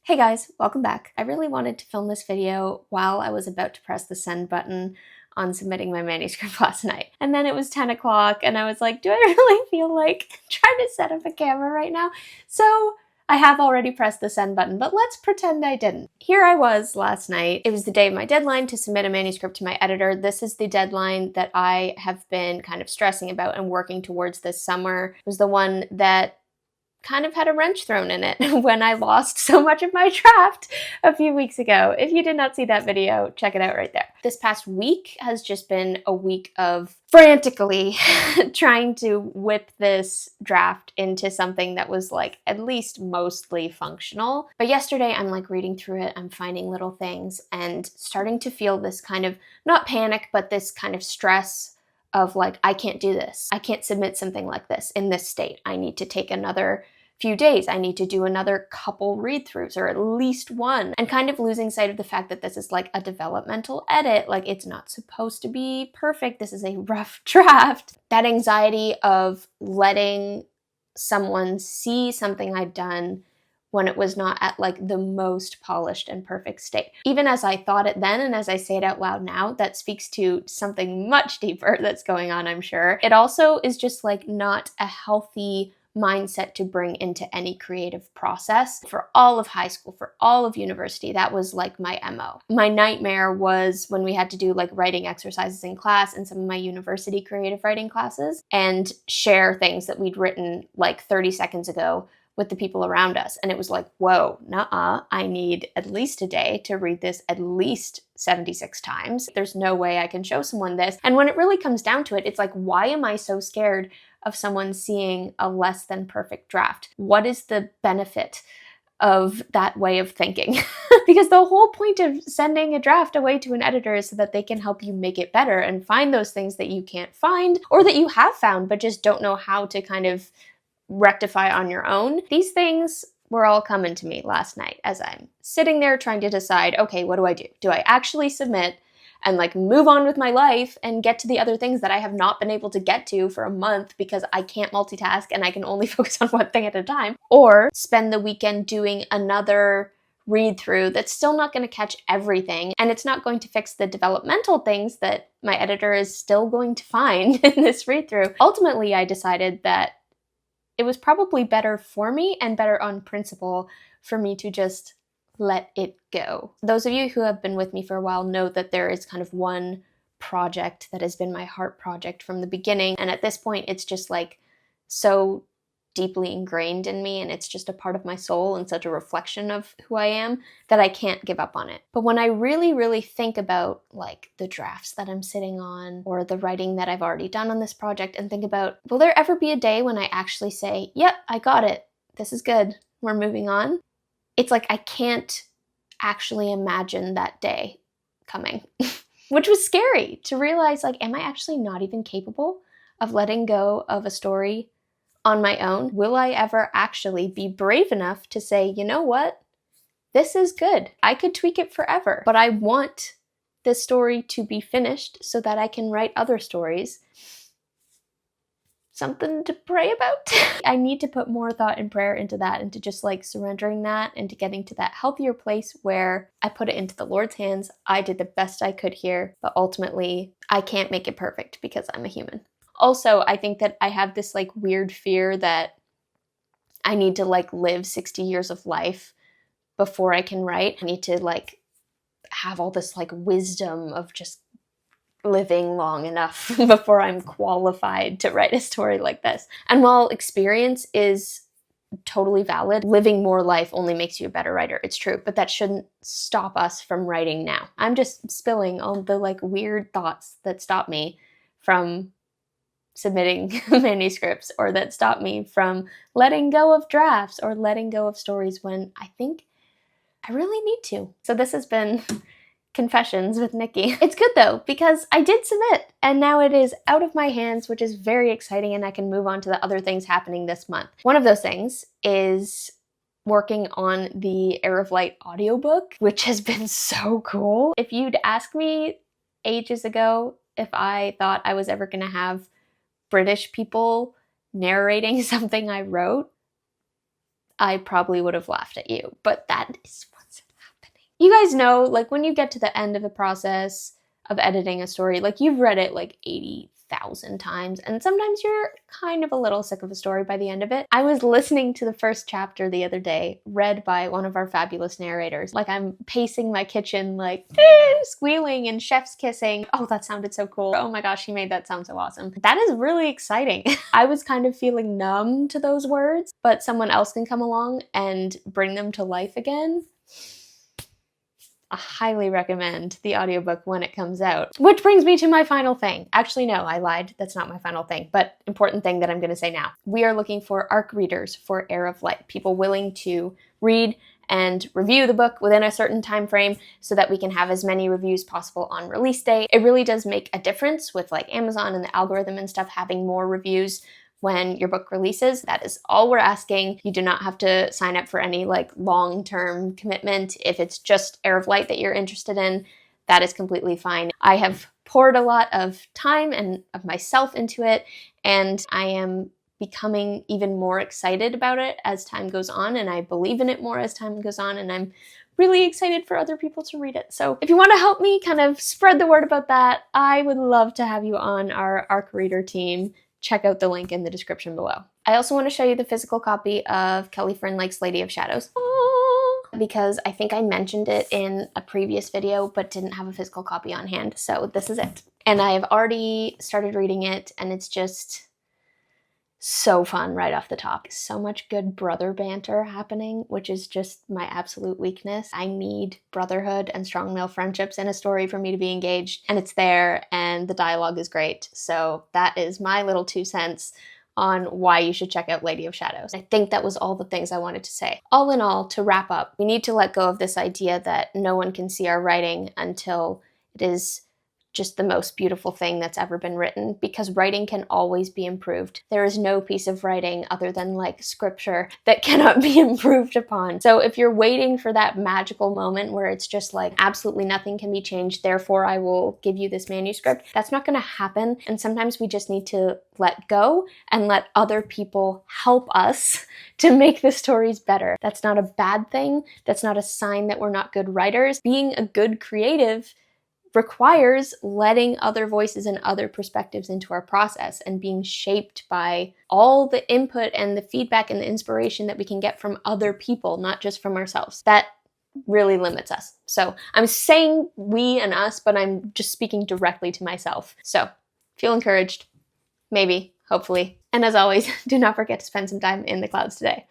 Hey guys, welcome back. I really wanted to film this video while I was about to press the send button on submitting my manuscript last night. And then it was 10 o'clock and I was like, do I really feel like trying to set up a camera right now? So I have already pressed the send button, but let's pretend I didn't. Here I was last night. It was the day of my deadline to submit a manuscript to my editor. This is the deadline that I have been kind of stressing about and working towards this summer. It was the one that kind of had a wrench thrown in it when I lost so much of my draft a few weeks ago. If you did not see that video, check it out right there. This past week has just been a week of frantically trying to whip this draft into something that was like at least mostly functional. But yesterday I'm like reading through it, I'm finding little things and starting to feel this kind of, not panic, but this kind of stress of like, I can't do this. I can't submit something like this in this state. I need to take another few days. I need to do another couple read-throughs or at least one, and kind of losing sight of the fact that this is like a developmental edit. Like, it's not supposed to be perfect. This is a rough draft. That anxiety of letting someone see something I'd done when it was not at like the most polished and perfect state. Even as I thought it then and as I say it out loud now, that speaks to something much deeper that's going on, I'm sure. It also is just like not a healthy mindset to bring into any creative process. For all of high school, for all of university, that was like my MO. My nightmare was when we had to do like writing exercises in class in some of my university creative writing classes and share things that we'd written like 30 seconds ago with the people around us. And it was like, whoa, nuh-uh, I need at least a day to read this at least 76 times. There's no way I can show someone this. And when it really comes down to it, it's like, why am I so scared of someone seeing a less than perfect draft? What is the benefit of that way of thinking? Because the whole point of sending a draft away to an editor is so that they can help you make it better and find those things that you can't find or that you have found but just don't know how to kind of rectify on your own. These things were all coming to me last night as I'm sitting there trying to decide, okay, what do I do? Do I actually submit and like move on with my life and get to the other things that I have not been able to get to for a month because I can't multitask and I can only focus on one thing at a time? Or spend the weekend doing another read through that's still not going to catch everything and it's not going to fix the developmental things that my editor is still going to find in this read through. Ultimately, I decided that it was probably better for me and better on principle for me to just let it go. Those of you who have been with me for a while know that there is kind of one project that has been my heart project from the beginning. And at this point, it's just like so deeply ingrained in me and it's just a part of my soul and such a reflection of who I am that I can't give up on it. But when I really, really think about like the drafts that I'm sitting on or the writing that I've already done on this project and think about, will there ever be a day when I actually say, yep, I got it. This is good. We're moving on. It's like I can't actually imagine that day coming, which was scary to realize, like, am I actually not even capable of letting go of a story on my own? Will I ever actually be brave enough to say, you know what? This is good. I could tweak it forever, but I want this story to be finished so that I can write other stories. Something to pray about. I need to put more thought and prayer into that, into just like surrendering that and to getting to that healthier place where I put it into the Lord's hands. I did the best I could here, but ultimately I can't make it perfect because I'm a human. Also, I think that I have this like weird fear that I need to like live 60 years of life before I can write. I need to like have all this like wisdom of just living long enough before I'm qualified to write a story like this. And while experience is totally valid, living more life only makes you a better writer. It's true, but that shouldn't stop us from writing now. I'm just spilling all the like weird thoughts that stop me from submitting manuscripts or that stop me from letting go of drafts or letting go of stories when I think I really need to. So this has been Confessions with Nikki. It's good though, because I did submit and now it is out of my hands, which is very exciting, and I can move on to the other things happening this month. One of those things is working on the Heir of Light audiobook, which has been so cool. If you'd asked me ages ago if I thought I was ever going to have British people narrating something I wrote, I probably would have laughed at you, but that is what's happening. You guys know, like, when you get to the end of the process of editing a story, like, you've read it like 80,000 times, and sometimes you're kind of a little sick of a story by the end of it. I was listening to the first chapter the other day, read by one of our fabulous narrators. Like, I'm pacing my kitchen, like, squealing and chef's kissing. Oh, that sounded so cool. Oh my gosh, he made that sound so awesome. That is really exciting. I was kind of feeling numb to those words, but someone else can come along and bring them to life again. I highly recommend the audiobook when it comes out. Which brings me to my final thing. Actually, no, I lied. That's not my final thing, but important thing that I'm going to say now. We are looking for ARC readers for Heir of Light, people willing to read and review the book within a certain time frame so that we can have as many reviews possible on release day. It really does make a difference with like Amazon and the algorithm and stuff having more reviews when your book releases. That is all we're asking. You do not have to sign up for any like long-term commitment. If it's just Heir of Light that you're interested in, that is completely fine. I have poured a lot of time and of myself into it, and I am becoming even more excited about it as time goes on, and I believe in it more as time goes on, and I'm really excited for other people to read it. So if you want to help me kind of spread the word about that, I would love to have you on our ARC reader team. Check out the link in the description below. I also want to show you the physical copy of Kelly Fernlake's Lady of Shadows, because I think I mentioned it in a previous video but didn't have a physical copy on hand, so this is it. And I have already started reading it, and it's just so fun right off the top. So much good brother banter happening, which is just my absolute weakness. I need brotherhood and strong male friendships in a story for me to be engaged, and it's there, and the dialogue is great. So that is my little 2 cents on why you should check out Lady of Shadows. I think that was all the things I wanted to say. All in all, to wrap up, we need to let go of this idea that no one can see our writing until it is just the most beautiful thing that's ever been written, because writing can always be improved. There is no piece of writing other than like scripture that cannot be improved upon. So if you're waiting for that magical moment where it's just like absolutely nothing can be changed, therefore I will give you this manuscript, that's not going to happen. And sometimes we just need to let go and let other people help us to make the stories better. That's not a bad thing. That's not a sign that we're not good writers. Being a good creative requires letting other voices and other perspectives into our process and being shaped by all the input and the feedback and the inspiration that we can get from other people, not just from ourselves. That really limits us. So I'm saying we and us, but I'm just speaking directly to myself. So feel encouraged, maybe, hopefully. And as always, do not forget to spend some time in the clouds today.